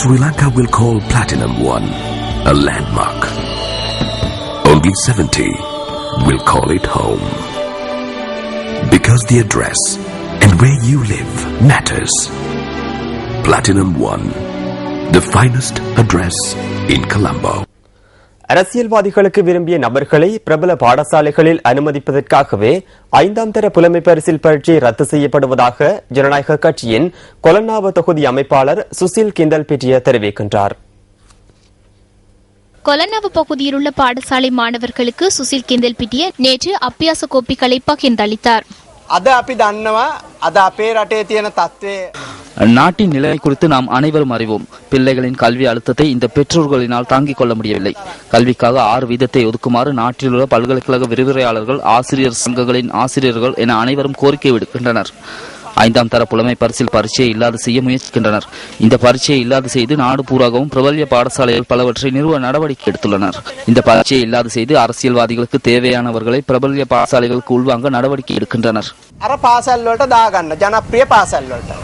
Sri Lanka will call Platinum One a landmark. Only 70 will call it home. Because the address and where you live matters. Platinum One, the finest address in Colombo. அரசியல்வாதிகளுக்கு விரும்பிய நபர்களை பிரபல பாடசாலைகளில் அனுமதிப்பதற்காகவே 5ஆம் தர புலமை பரிசில் பரீட்சை ரத்து செய்யப்படுவதாக ஜனநாயக கட்சியின் கொலன்னாவ தொகுதி அமைப்பாளர் சுசில் கிண்டல் பிட்டிய தெரிவிக்கின்றார். கொலன்னாவ பகுதியில் உள்ள பாடசாலை மாணவர்களுக்கு சுசில் கிண்டல் பிட்டிய நேற்று அபியாச கோப்பிகளை பகிர்ந்தளித்தார். நாட்டின் நிலை குறித்து நாம் அனைவரும் அறிவோம். பிள்ளைகளின் கல்வி அழுத்தத்தை இந்த பெற்றோர்களினால் தாங்கிக் கொள்ள முடியவில்லை. கல்விக்காக 6% ஒதுக்குமாறு நாட்டில் உள்ள பல்கலைக்கழக விரிவுரையாளர்கள், ஆசிரியர் சங்கங்களின் ஆசிரியர்கள் என அனைவரும் கோரிக்கை விடுக்கின்றனர். 5ஆம் தர புலமை பரிசில் பரீட்சையை இல்லாது செய்ய முயற்சிக்கின்றனர். இந்த பரீட்சையை இல்லாது செய்து நாடு பூராகவும் பிரபல்ய பாடசாலைகள் பலவற்றை நிறுவ நடவடிக்கை எடுத்துள்ளனர். இந்த பரீட்சையை இல்லாது செய்து அரசியல்வாதிகளுக்கு தேவையானவர்களை பிரபல்ய பாடசாலைகளுக்கு உள்வாங்க நடவடிக்கை எடுக்கின்றனர். අර පාසල් වලට දාගන්න ජනප්‍රිය පාසල් වලට